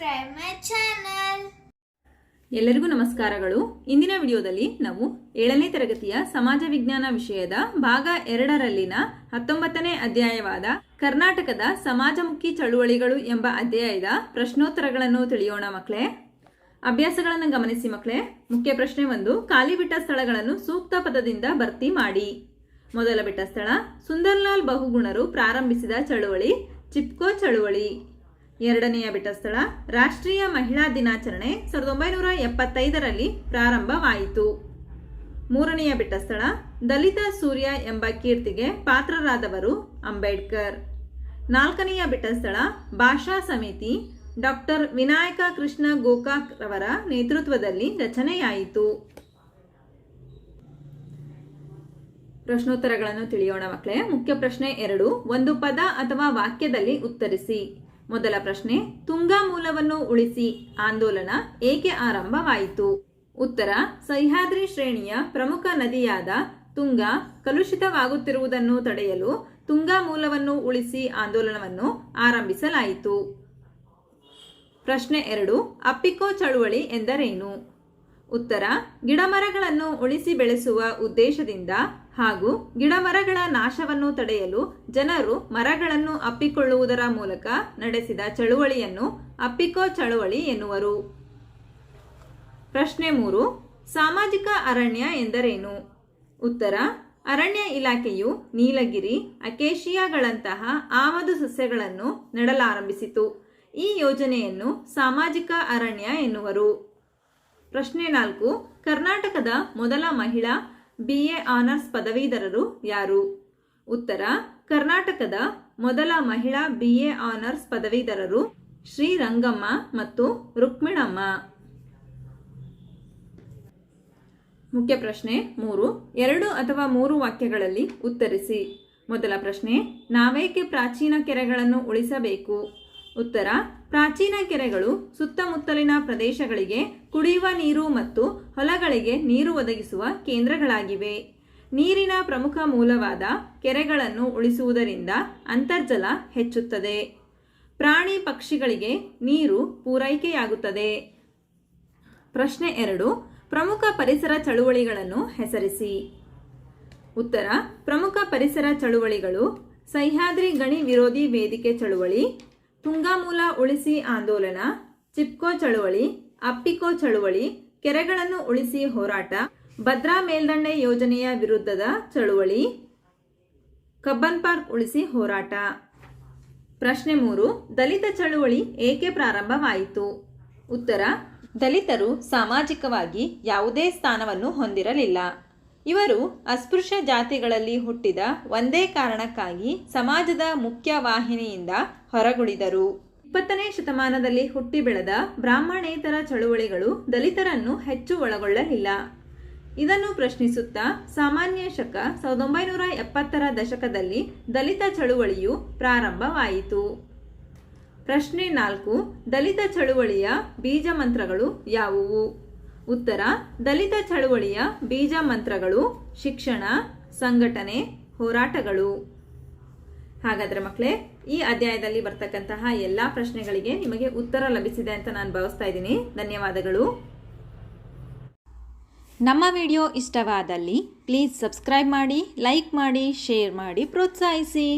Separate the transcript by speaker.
Speaker 1: subscribe my channel.
Speaker 2: ಎಲ್ಲರಿಗೂ ನಮಸ್ಕಾರಗಳು. ಇಂದಿನ ವಿಡಿಯೋದಲ್ಲಿ ನಾವು 7ನೇ ತರಗತಿಯ ಸಮಾಜ ವಿಜ್ಞಾನ ವಿಷಯದ ಭಾಗ 2ರಲ್ಲಿನ 19ನೇ ಅಧ್ಯಾಯವಾದ ಕರ್ನಾಟಕದ ಸಮಾಜಮುಖಿ ಚಳುವಳಿಗಳು ಎಂಬ ಅಧ್ಯಾಯದ ಪ್ರಶ್ನೋತ್ತರಗಳನ್ನು ತಿಳಿಯೋಣ ಮಕ್ಕಳೇ. ಅಭ್ಯಾಸಗಳನ್ನು ಗಮನಿಸಿ ಮಕ್ಕಳೇ. ಮುಖ್ಯ ಪ್ರಶ್ನೆ 1, ಖಾಲಿ ಬಿಟ್ಟ ಸ್ಥಳಗಳನ್ನು ಸೂಕ್ತ ಪದದಿಂದ ಭರ್ತಿ ಮಾಡಿ. ಮೊದಲ ಬಿಟ್ಟ ಸ್ಥಳ, ಸುಂದರ್ಲಾಲ್ ಬಹುಗುಣರು ಪ್ರಾರಂಭಿಸಿದ ಚಳುವಳಿ ಚಿಪ್ಕೋ ಚಳುವಳಿ. ಎರಡನೆಯ ಬಿಟ್ಟ ಸ್ಥಳ, ರಾಷ್ಟ್ರೀಯ ಮಹಿಳಾ ದಿನಾಚರಣೆ 1975ರಲ್ಲಿ ಪ್ರಾರಂಭವಾಯಿತು. ಮೂರನೆಯ ಬಿಟ್ಟ ಸ್ಥಳ, ದಲಿತ ಸೂರ್ಯ ಎಂಬ ಕೀರ್ತಿಗೆ ಪಾತ್ರರಾದವರು ಅಂಬೇಡ್ಕರ್. ನಾಲ್ಕನೆಯ ಬಿಟ್ಟ ಸ್ಥಳ, ಭಾಷಾ ಸಮಿತಿ ಡಾಕ್ಟರ್ ವಿನಾಯಕ ಕೃಷ್ಣ ಗೋಕಾಕ್ ರವರ ನೇತೃತ್ವದಲ್ಲಿ ರಚನೆಯಾಯಿತು. ಪ್ರಶ್ನೋತ್ತರಗಳನ್ನು ತಿಳಿಯೋಣ ಮಕ್ಕಳೇ. ಮುಖ್ಯ ಪ್ರಶ್ನೆ 2, ಒಂದು ಪದ ಅಥವಾ ವಾಕ್ಯದಲ್ಲಿ ಉತ್ತರಿಸಿ. ಮೊದಲ ಪ್ರಶ್ನೆ, ತುಂಗಾ ಮೂಲವನ್ನು ಉಳಿಸಿ ಆಂದೋಲನ ಏಕೆ ಆರಂಭವಾಯಿತು? ಉತ್ತರ, ಸಹ್ಯಾದ್ರಿ ಶ್ರೇಣಿಯ ಪ್ರಮುಖ ನದಿಯಾದ ತುಂಗಾ ಕಲುಷಿತವಾಗುತ್ತಿರುವುದನ್ನು ತಡೆಯಲು ತುಂಗಾ ಮೂಲವನ್ನು ಉಳಿಸಿ ಆಂದೋಲನವನ್ನು ಆರಂಭಿಸಲಾಯಿತು. ಪ್ರಶ್ನೆ 2, ಅಪ್ಪಿಕೋ ಚಳುವಳಿ ಎಂದರೇನು? ಉತ್ತರ, ಗಿಡಮರಗಳನ್ನು ಉಳಿಸಿ ಬೆಳೆಸುವ ಉದ್ದೇಶದಿಂದ ಹಾಗೂ ಗಿಡಮರಗಳ ನಾಶವನ್ನು ತಡೆಯಲು ಜನರು ಮರಗಳನ್ನು ಅಪ್ಪಿಕೊಳ್ಳುವುದರ ಮೂಲಕ ನಡೆಸಿದ ಚಳುವಳಿಯನ್ನು ಅಪ್ಪಿಕೋ ಚಳುವಳಿ ಎನ್ನುವರು. ಪ್ರಶ್ನೆ 3, ಸಾಮಾಜಿಕ ಅರಣ್ಯ ಎಂದರೇನು? ಉತ್ತರ, ಅರಣ್ಯ ಇಲಾಖೆಯು ನೀಲಗಿರಿ, ಅಕೇಶಿಯಾಗಳಂತಹ ಆಮದು ಸಸ್ಯಗಳನ್ನು ನೆಡಲಾರಂಭಿಸಿತು. ಈ ಯೋಜನೆಯನ್ನು ಸಾಮಾಜಿಕ ಅರಣ್ಯ ಎನ್ನುವರು. ಪ್ರಶ್ನೆ 4, ಕರ್ನಾಟಕದ ಮೊದಲ ಮಹಿಳಾ BA ಆನರ್ಸ್ ಪದವೀಧರರು ಯಾರು? ಉತ್ತರ, ಕರ್ನಾಟಕದ ಮೊದಲ ಮಹಿಳಾ BA ಆನರ್ಸ್ ಪದವೀಧರರು ಶ್ರೀ ರಂಗಮ್ಮ ಮತ್ತು ರುಕ್ಮಿಣಮ್ಮ. ಮುಖ್ಯ ಪ್ರಶ್ನೆ 3, 2 ಅಥವಾ 3 ವಾಕ್ಯಗಳಲ್ಲಿ ಉತ್ತರಿಸಿ. ಮೊದಲ ಪ್ರಶ್ನೆ, ನಾವೇಕೆ ಪ್ರಾಚೀನ ಕೆರೆಗಳನ್ನು ಉಳಿಸಬೇಕು? ಉತ್ತರ, ಪ್ರಾಚೀನ ಕೆರೆಗಳು ಸುತ್ತಮುತ್ತಲಿನ ಪ್ರದೇಶಗಳಿಗೆ ಕುಡಿಯುವ ನೀರು ಮತ್ತು ಹೊಲಗಳಿಗೆ ನೀರು ಒದಗಿಸುವ ಕೇಂದ್ರಗಳಾಗಿವೆ. ನೀರಿನ ಪ್ರಮುಖ ಮೂಲವಾದ ಕೆರೆಗಳನ್ನು ಉಳಿಸುವುದರಿಂದ ಅಂತರ್ಜಲ ಹೆಚ್ಚುತ್ತದೆ. ಪ್ರಾಣಿ ಪಕ್ಷಿಗಳಿಗೆ ನೀರು ಪೂರೈಕೆಯಾಗುತ್ತದೆ. ಪ್ರಶ್ನೆ 2, ಪ್ರಮುಖ ಪರಿಸರ ಚಳುವಳಿಗಳನ್ನು ಹೆಸರಿಸಿ. ಉತ್ತರ, ಪ್ರಮುಖ ಪರಿಸರ ಚಳುವಳಿಗಳು ಸಹ್ಯಾದ್ರಿ ಗಣಿ ವಿರೋಧಿ ವೇದಿಕೆ ಚಳುವಳಿ, ತುಂಗಾಮೂಲ ಉಳಿಸಿ ಆಂದೋಲನ, ಚಿಪ್ಕೋ ಚಳುವಳಿ, ಅಪ್ಪಿಕೋ ಚಳುವಳಿ, ಕೆರೆಗಳನ್ನು ಉಳಿಸಿ ಹೋರಾಟ, ಭದ್ರಾ ಮೇಲ್ದಂಡೆ ಯೋಜನೆಯ ವಿರುದ್ಧದ ಚಳುವಳಿ, ಕಬ್ಬನ್ ಪಾರ್ಕ್ ಉಳಿಸಿ ಹೋರಾಟ. ಪ್ರಶ್ನೆ 3, ದಲಿತ ಚಳುವಳಿ ಏಕೆ ಪ್ರಾರಂಭವಾಯಿತು? ಉತ್ತರ, ದಲಿತರು ಸಾಮಾಜಿಕವಾಗಿ ಯಾವುದೇ ಸ್ಥಾನವನ್ನು ಹೊಂದಿರಲಿಲ್ಲ. ಇವರು ಅಸ್ಪೃಶ್ಯ ಜಾತಿಗಳಲ್ಲಿ ಹುಟ್ಟಿದ ಒಂದೇ ಕಾರಣಕ್ಕಾಗಿ ಸಮಾಜದ ಮುಖ್ಯ ವಾಹಿನಿಯಿಂದ ಹೊರಗುಳಿದರು. 20ನೇ ಶತಮಾನದಲ್ಲಿ ಹುಟ್ಟಿ ಬೆಳೆದ ಬ್ರಾಹ್ಮಣೇತರ ಚಳುವಳಿಗಳು ದಲಿತರನ್ನು ಹೆಚ್ಚು ಒಳಗೊಳ್ಳಲಿಲ್ಲ. ಇದನ್ನು ಪ್ರಶ್ನಿಸುತ್ತಾ ಸಾಮಾನ್ಯ ಶಕ 1970ರ ದಶಕದಲ್ಲಿ ದಲಿತ ಚಳುವಳಿಯು ಪ್ರಾರಂಭವಾಯಿತು. ಪ್ರಶ್ನೆ 4, ದಲಿತ ಚಳುವಳಿಯ ಬೀಜ ಮಂತ್ರಗಳು ಯಾವುವು? ಉತ್ತರ, ದಲಿತ ಚಳುವಳಿಯ ಬೀಜ ಮಂತ್ರಗಳು ಶಿಕ್ಷಣ, ಸಂಘಟನೆ, ಹೋರಾಟಗಳು. ಹಾಗಾದರೆ ಮಕ್ಕಳೇ, ಈ ಅಧ್ಯಾಯದಲ್ಲಿ ಬರ್ತಕ್ಕಂತಹ ಎಲ್ಲ ಪ್ರಶ್ನೆಗಳಿಗೆ ನಿಮಗೆ ಉತ್ತರ ಲಭಿಸಿದೆ ಅಂತ ನಾನು ಭಾವಿಸ್ತಾ ಇದ್ದೀನಿ. ಧನ್ಯವಾದಗಳು. ನಮ್ಮ ವಿಡಿಯೋ ಇಷ್ಟವಾದಲ್ಲಿ ಪ್ಲೀಸ್ ಸಬ್ಸ್ಕ್ರೈಬ್ ಮಾಡಿ, ಲೈಕ್ ಮಾಡಿ, ಶೇರ್ ಮಾಡಿ, ಪ್ರೋತ್ಸಾಹಿಸಿ.